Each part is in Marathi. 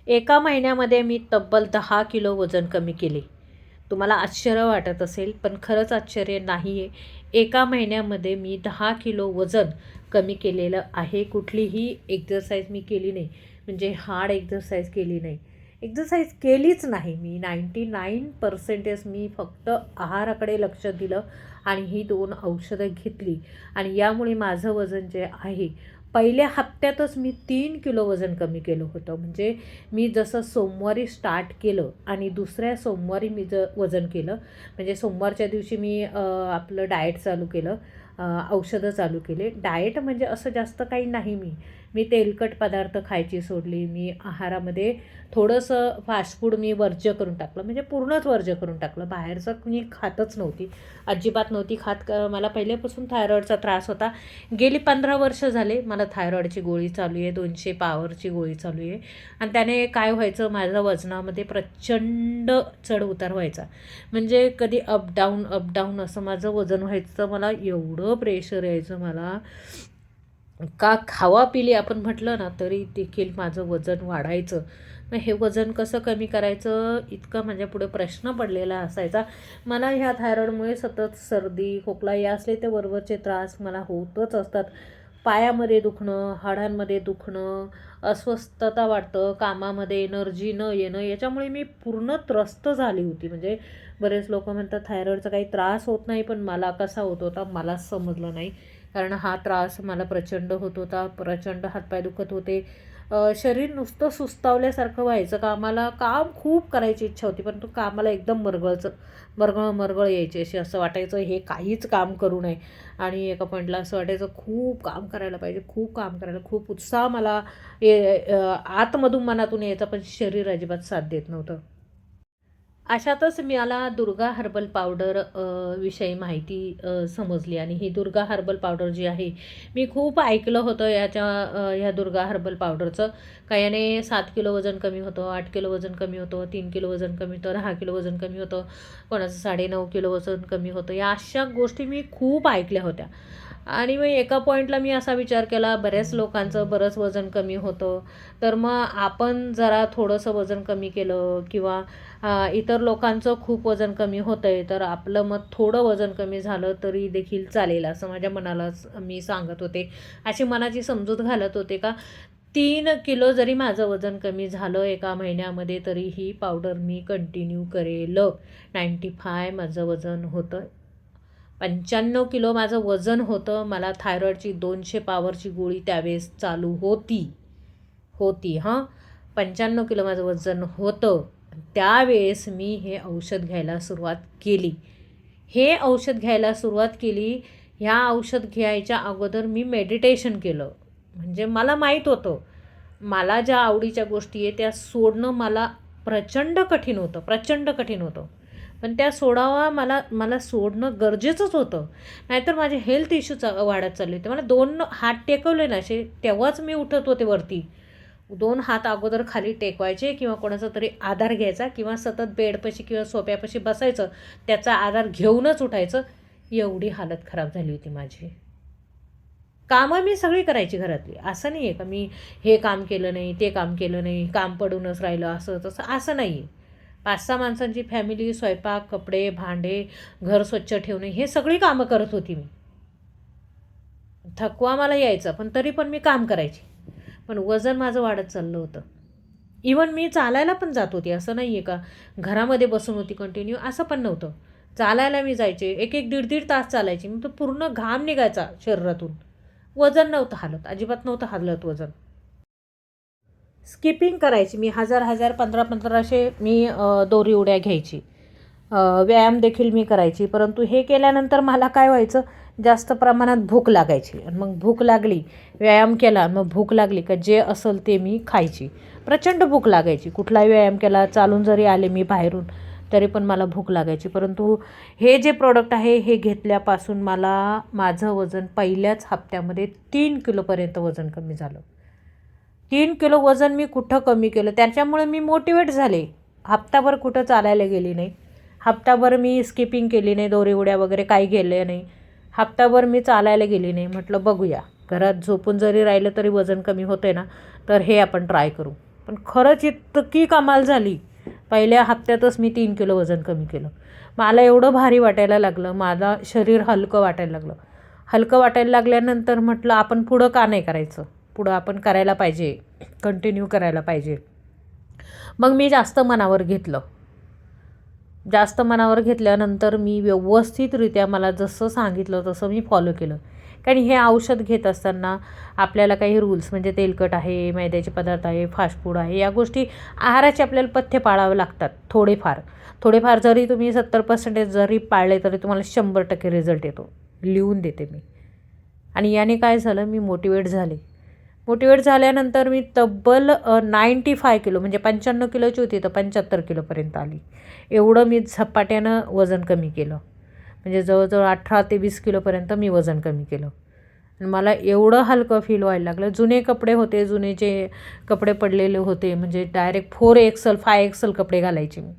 एका महिन्यामध्ये मी तब्बल 10 किलो वजन कमी केले. तुम्हाला आश्चर्य वाटत असेल, पण खरंच आश्चर्य नाही आहे. एका महिन्यामध्ये मी 10 किलो वजन कमी केलेलं आहे. कुठलीही एक्झरसाइज मी केली नाही, म्हणजे हार्ड एक्झरसाइज केली नाही. एक्झरसाइज केलीच नाही मी. 99% मी फक्त आहाराकडे लक्ष दिलं आणि ही 2 औषधं घेतली आणि यामुळे माझं वजन जे आहे, पहिल्या हप्त्यातच मी 3 किलो वजन कमी केलं होतं. म्हणजे मी जसं सोमवारी स्टार्ट केलं आणि दुसऱ्या सोमवारी मी वजन केलं, म्हणजे सोमवारच्या दिवशी मी आपलं डाएट चालू केलं, औषधं चालू केले. डाएट म्हणजे असं जास्त काही नाही. मी तेलकट पदार्थ खायची सोडली. मी आहारामध्ये थोडंसं फास्ट फूड मी वर्ज्य करून टाकलं, म्हणजे पूर्णच वर्ज्य करून टाकलं. बाहेरचं मी खातच नव्हती, अजिबात नव्हती खात. मला पहिल्यापासून थायरॉईडचा त्रास होता. गेली 15 वर्ष झाले मला थायरॉईडची गोळी चालू आहे, 200 पॉवरची गोळी चालू आहे. आणि त्याने काय व्हायचं, माझ्या वजनामध्ये प्रचंड चढ उतार व्हायचा. म्हणजे कधी अप डाऊन असं माझं वजन व्हायचं. मला एवढं प्रेशर यायचं, मला का खावा पिली आपण म्हटलं ना तरी देखील माझं वजन वाढायचं. मग हे वजन कसं कमी करायचं इतका माझ्यापुढे प्रश्न पडलेला असायचा. मला ह्या थायरॉईडमुळे सतत सर्दी खोकला या असले ते वरवरचे त्रास मला होतच असतात. पायामध्ये दुखणं, हाडांमध्ये दुखणं, अस्वस्थता वाटतं, कामामध्ये एनर्जी न येणं, याच्यामुळे मी पूर्ण त्रस्त झाली होती. म्हणजे बरेच लोक म्हणतात थायरॉईडचा काही त्रास होत नाही, पण मला कसा होत होता मलाच समजलं नाही. कारण हा त्रास मला प्रचंड होत होता. प्रचंड हातपाय दुखत होते. शरीर नुसतं सुस्तावल्यासारखं व्हायचं. कामाला काम खूप करायची इच्छा होती, पण तो कामाला एकदम मरगळ यायची. असं वाटायचं हे काहीच काम करू नये. आणि एका पॉईंटला असं वाटायचं खूप काम करायला पाहिजे, खूप काम करायला, खूप उत्साह मला आतमधून मनातून यायचा, पण शरीर अजिबात साथ देत नव्हतं. अशातच मला दुर्गा हर्बल पावडर विषयी माहिती समजली. आणि ही दुर्गा हर्बल पावडर जी आहे, मी खूप ऐकलं होतं ह्या दुर्गा हर्बल पावडरचं. का याने 7 किलो वजन कमी होतं, 8 किलो वजन कमी होतं, 3 किलो वजन कमी होतं, 10 किलो वजन कमी होतं, कोणाचं 9.5 किलो वजन कमी होतं. या अशा गोष्टी मी खूप ऐकल्या होत्या. आणि मग एका पॉईंटला मी असा विचार केला, बऱ्याच लोकांचं बरंच वजन कमी होतं, तर मग आपण जरा थोडंसं वजन कमी केलं, किंवा इतर लोकांचं खूप वजन कमी होतं आहे, तर आपलं मग थोडं वजन कमी झालं तरी देखील चालेल, असं माझ्या मनाला मी सांगत होते. अशी मनाची समजूत घालत होते का 3 किलो जरी माझं वजन कमी झालं एका महिन्यामध्ये, तरी ही पावडर मी कंटिन्यू करेल. 95 माझं वजन होतं. 95 किलो माझं वजन होतं. मला थायरॉईडची 200 पॉवरची गोळी त्यावेळेस चालू होती हां. 95 किलो माझं वजन होतं. त्यावेळेस मी हे औषध घ्यायला सुरुवात केली. ह्या औषध घ्यायच्या अगोदर मी मेडिटेशन केलं. म्हणजे मला माहीत होतं, मला ज्या आवडीच्या गोष्टी आहे त्या सोडणं मला प्रचंड कठीण होतं. पण त्या सोडावा मला सोडणं गरजेचंच होतं. नाहीतर माझे हेल्थ इश्यूज वाढत चालले होते. मला 2 हात टेकवले ना असे, तेव्हाच मी उठत होते वरती. 2 हात अगोदर खाली टेकवायचे, किंवा कोणाचा तरी आधार घ्यायचा, किंवा सतत बेडपाशी किंवा सोफ्यापाशी बसायचं, त्याचा आधार घेऊनच उठायचं. एवढी हालत खराब झाली होती माझी. कामं मी सगळी करायची घरातली. असं नाही आहे का मी हे काम केलं नाही, ते काम केलं नाही, काम पडूनच राहिलं असं तसं, असं नाही आहे. 5-6 माणसांची फॅमिली, स्वयंपाक, कपडे, भांडे, घर स्वच्छ ठेवणे, हे सगळी कामं करत होती मी. थकवा मला यायचा, पण तरी पण मी काम करायची. पण वजन माझं वाढत चाललं होतं. इवन मी चालायला पण जात होती. असं नाही आहे का घरामध्ये बसून होती कंटिन्यू, असं पण नव्हतं. चालायला मी जायचे, 1-1, 1.5-1.5 तास चालायची. मग तो पूर्ण घाम निघायचा शरीरातून. वजन नव्हतं हालत, अजिबात नव्हतं हालत वजन. स्किपिंग करायची मी, 1000 1500 मी दोरी उड्या घ्यायची. व्यायाम देखील मी करायची. परंतु हे केल्यानंतर मला काय व्हायचं, जास्त प्रमाणात भूक लागायची. आणि मग भूक लागली, व्यायाम केला, मग भूक लागली का जे असेल ते मी खायची. प्रचंड भूक लागायची. कुठलाही व्यायाम केला, चालून जरी आले मी बाहेरून, तरी पण मला भूक लागायची. परंतु हे जे प्रोडक्ट आहे हे घेतल्यापासून मला माझं वजन पहिल्याच हप्त्यामध्ये 3 किलोपर्यंत वजन कमी झालं. 3 किलो वजन मी कुठं कमी केलं, त्याच्यामुळे मी मोटिवेट झाले. हप्ताभर कुठं चालायला गेली नाही, हप्ताभर मी स्किपिंग केली नाही, दोरी उड्या वगैरे काही गेले नाही, हप्ताभर मी चालायला गेली नाही. म्हटलं बघूया, घरात झोपून जरी राहिलं तरी वजन कमी होतं आहे ना, तर हे आपण ट्राय करू. पण खरंच इतकी कमाल झाली. पहिल्या हप्त्यातच मी 3 किलो वजन कमी केलं. मला एवढं भारी वाटायला लागलं, माझं शरीर हलकं वाटायला लागलं. हलकं वाटायला लागल्यानंतर म्हटलं आपण पुढं का नाही करायचं, पुढं आपण करायला पाहिजे, कंटिन्यू करायला पाहिजे. मग मी जास्त मनावर घेतलं. जास्त मनावर घेतल्यानंतर मी व्यवस्थितरित्या मला जसं सांगितलं तसं मी फॉलो केलं. कारण हे औषध घेत असताना आपल्याला काही रूल्स म्हणजे तेलकट आहे, मैद्याचे पदार्थ आहे, फास्ट फूड आहे, या गोष्टी आहाराचे आपल्याला पथ्य पाळावे लागतात. थोडेफार जरी तुम्ही 70% जरी पाळले तरी तुम्हाला 100% रिझल्ट येतो, लिहून देते मी. आणि याने काय झालं, मी मोटिवेट झाल्यानंतर मी तब्बल 95 किलो म्हणजे 95 किलोची होती तर 75 किलोपर्यंत आली. एवढं मी झपाट्यानं वजन कमी केलं. म्हणजे जवळजवळ 18 ते 20 किलोपर्यंत मी वजन कमी केलं. आणि मला एवढं हलकं फील व्हायला लागलं. जुने कपडे होते, जुने जे कपडे पडलेले होते म्हणजे डायरेक्ट 4XL 5XL कपडे घालायचे मी.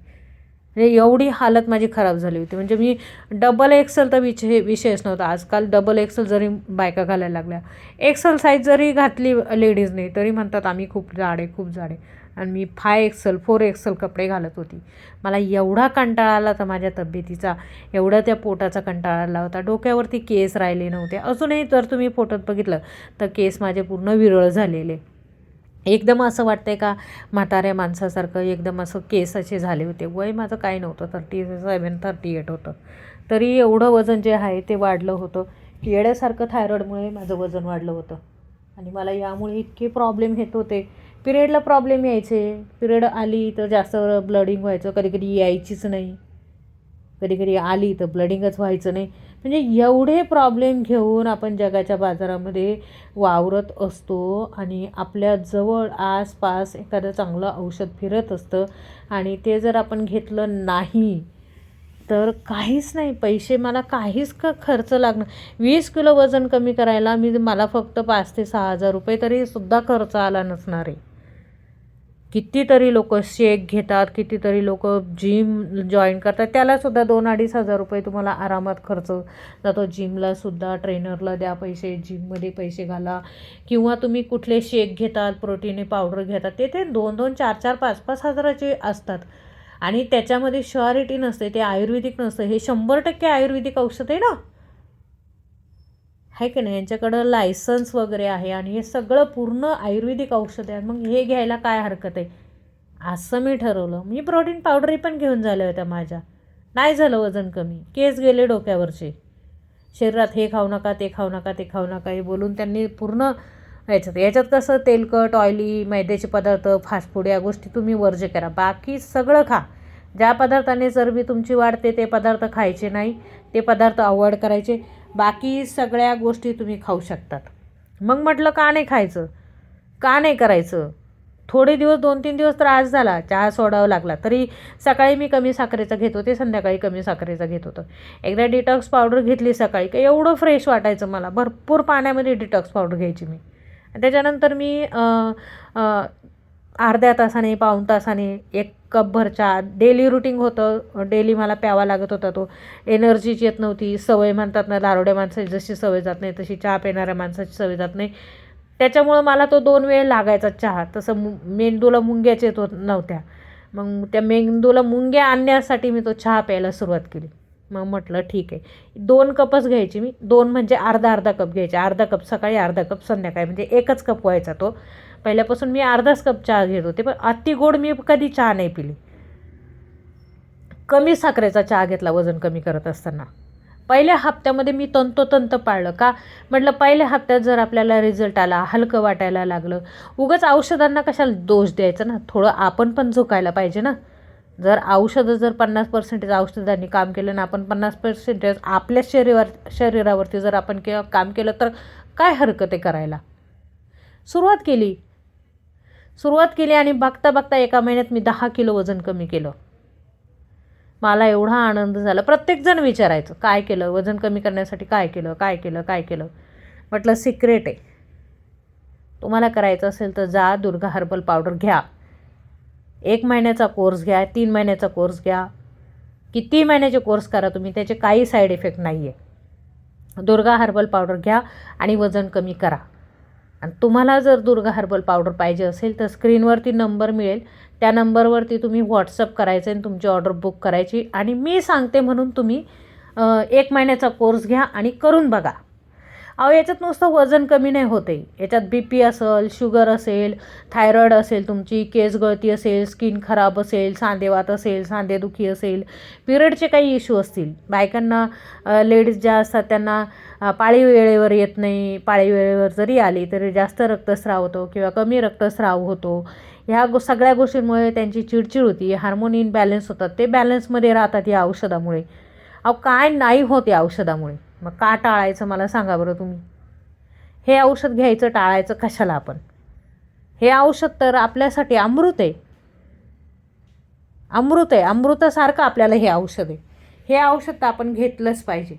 म्हणजे एवढी हालत माझी खराब झाली होती. म्हणजे मी XXL तर विषयच नव्हता. आजकाल XXL जरी बायका घालायला लागल्या, XL साईज जरी घातली लेडीजने तरी म्हणतात आम्ही खूप जाड आहे. आणि मी 5XL 4XL कपडे घालत होती. मला एवढा कंटाळा आला होता माझ्या तब्येतीचा, एवढा त्या पोटाचा कंटाळा आला होता. डोक्यावरती केस राहिले नव्हते. अजूनही जर तुम्ही फोटोत बघितलं तर केस माझे पूर्ण विरळ झालेले. एकदम असं वाटतंय का म्हाताऱ्या माणसासारखं एकदम असं केस असे झाले होते. वय माझं काही नव्हतं, 37 38 होतं. तरी एवढं वजन जे आहे ते वाढलं होतं. येड्यासारखं थायरॉईडमुळे माझं वजन वाढलं होतं. आणि मला यामुळे इतके प्रॉब्लेम येत होते. पिरियडला प्रॉब्लेम यायचे. पिरियड आली तर जास्त ब्लडिंग व्हायचं, कधी यायचीच नाही, कधी आली तर ब्लडिंगच व्हायचं नाही. म्हणजे एवढे प्रॉब्लेम घेऊन आपण जगाच्या बाजारामध्ये वावरत असतो आणि आपल्या जवळ आसपास एखादं चांगलं औषध फिरत असतं आणि ते जर आपण घेतलं नाही तर काहीच नाही, पैसे मला काहीच खर्च लागणार. 20 किलो वजन कमी करायला मला फक्त 5 ते 6 हजार रुपये तरीसुद्धा खर्च आला नसणार आहे. कितीतरी लोक शेक घेतात, कितीतरी लोक जिम जॉईन करतात, त्यालासुद्धा 2-2.5 हजार रुपये तुम्हाला आरामात खर्च जातो. जिमलासुद्धा ट्रेनरला द्या पैसे, जिममध्ये पैसे घाला, किंवा तुम्ही कुठले शेक घेतात, प्रोटीन पावडर घेतात, ते 2-2, 4-4, 5-5 हजाराचे असतात. आणि त्याच्यामध्ये श्युअरिटी नसते, ते आयुर्वेदिक नसतं. हे 100% आयुर्वेदिक औषध आहे ना, आहे की नाही. यांच्याकडं लायसन्स वगैरे आहे आणि हे सगळं पूर्ण आयुर्वेदिक औषध आहे. मग हे घ्यायला काय हरकत आहे, असं मी ठरवलं. मी प्रोटीन पावडरही पण घेऊन झाल्या होत्या माझ्या, नाही झालं वजन कमी. केस गेले डोक्यावरचे. शरीरात हे खाऊ नका, ते खाऊ नका हे बोलून त्यांनी पूर्ण याच्यात कसं तेलकट, ऑइली, मैद्याचे पदार्थ, फास्ट फूड या गोष्टी तुम्ही वर्ज करा. बाकी सगळं खा. ज्या पदार्थाने चरबी तुमची वाढते ते पदार्थ खायचे नाही, ते पदार्थ अवॉइड करायचे. बाकी सगळ्या गोष्टी तुम्ही खाऊ शकतात. मग म्हटलं का नाही खायचं, का नाही करायचं. थोडे दिवस 2-3 दिवस त्रास झाला, चहा सोडावा लागला. तरी सकाळी मी कमी साखरेचा घेत होते, संध्याकाळी कमी साखरेचा घेत होतं. एकदा डिटॉक्स पावडर घेतली सकाळी, का एवढं फ्रेश वाटायचं मला. भरपूर पाण्यामध्ये डिटॉक्स पावडर घ्यायची मी. त्याच्यानंतर मी अर्ध्या तासाने, पाऊण तासाने 1 कपभर चहा डेली रुटीन होतं. डेली मला प्यावा लागत होता तो. एनर्जीच येत नव्हती. सवय म्हणतात ना, दारुड्या माणसाची जशी सवय जात नाही तशी चहा पिणाऱ्या माणसाची सवय जात नाही. त्याच्यामुळं मला तो 2 वेळ लागायचा चहा. तसं मेंदूला मुंग्याच येत नव्हत्या. मग त्या मेंदूला मुंग्या आणण्यासाठी मी तो चहा प्यायला सुरुवात केली. मग म्हटलं ठीक आहे, 2 कपच घ्यायची मी. 2 म्हणजे अर्धा कप घ्यायचे. अर्धा कप सकाळी, अर्धा कप संध्याकाळी, म्हणजे 1च कप व्हायचा तो. पहिल्यापासून मी अर्धाच कप चहा घेत होते, पण अति गोड मी कधी चहा नाही पिली. कमी साखरेचा चहा घेतला वजन कमी करत असताना. पहिल्या हप्त्यामध्ये मी तंतोतंत पाळलं. का म्हटलं, पहिल्या हप्त्यात जर आपल्याला रिझल्ट आला, हलकं वाटायला लागलं, उगाच औषधांना कशाला दोष द्यायचा ना, थोडं आपण पण झुकायला पाहिजे ना. जर औषधं जर 50% औषधांनी काम केलं ना, आपण 50% आपल्या शरीरावरती जर आपण काम केलं तर काय हरकत आहे करायला. सुरुवात केली आणि बघता एका महिन्यात मी 10 किलो वजन कमी केलं. मला एवढा आनंद झाला. प्रत्येकजण विचारायचं काय केलं, वजन कमी करण्यासाठी काय केलं. म्हटलं सिक्रेट आहे. तुम्हाला करायचं असेल तर जा, दुर्गा हर्बल पावडर घ्या. 1 महिन्याचा कोर्स घ्या, 3 महिन्याचा कोर्स घ्या, किती महिन्याचे कोर्स करा तुम्ही, त्याचे काही साईड इफेक्ट नाही आहे. दुर्गा हर्बल पावडर घ्या आणि वजन कमी करा. आणि तुम्हाला जर दुर्गा हर्बल पावडर पाहिजे असेल तर स्क्रीनवरती नंबर मिळेल, त्या नंबरवरती तुम्ही व्हॉट्सअप करायचं आणि तुमची ऑर्डर बुक करायची. आणि मी सांगते म्हणून तुम्ही 1 महिन्याचा कोर्स घ्या आणि करून बघा. अहो याच्यात नुसतं वजन कमी नाही होते, याच्यात BP असेल, शुगर असेल, थायरॉईड असेल, तुमची केस गळती असेल, स्किन खराब असेल, सांधेवात असेल, सांधेदुखी असेल, पिरियडचे काही इश्यू असतील, बायकांना लेडीज ज्या असतात त्यांना पाळी वेळेवर येत नाही, पाळी वेळेवर जरी आली तरी जास्त रक्तस्राव होतो किंवा कमी रक्तस्राव होतो, ह्या सगळ्या गोष्टींमुळे त्यांची चिडचिड होती, हार्मोन इनबॅलन्स होतात, ते बॅलन्समध्ये राहतात या औषधामुळे. अहो काय नाही होत या औषधामुळे, मग का टाळायचं मला सांगा बरं तुम्ही. हे औषध घ्यायचं टाळायचं कशाला आपण. हे औषध तर आपल्यासाठी अमृत आहे, अमृत आहे, अमृतासारखं आपल्याला हे औषध आहे. हे औषध तर आपण घेतलंच पाहिजे.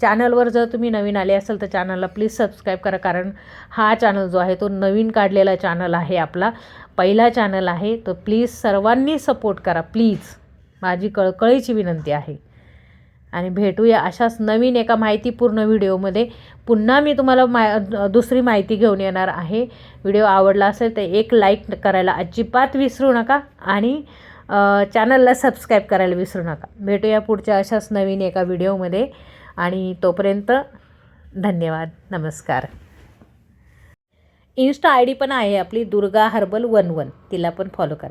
चॅनलवर जर तुम्ही नवीन आले असाल तर चॅनलला प्लीज सबस्क्राईब करा, कारण हा चॅनल जो आहे तो नवीन काढलेला चॅनल आहे, आपला पहिला चॅनल आहे. तर प्लीज सर्वांनी सपोर्ट करा प्लीज, माझी कळकळीची विनंती आहे. आणि भेटूया अशाच नवीन एका माहितीपूर्ण व्हिडिओमध्ये. पुन्हा मी तुम्हाला दुसरी माहिती घेऊन येणार आहे. व्हिडिओ आवडला असेल तर एक लाईक करायला अजिबात विसरू नका आणि चॅनलला सबस्क्राईब करायला विसरू नका. भेटूया पुढच्या अशाच नवीन एका व्हिडिओमध्ये आणि तोपर्यंत धन्यवाद, नमस्कार. इन्स्टा ID पण आहे आपली दुर्गा हर्बल 11, तिला पण फॉलो करा.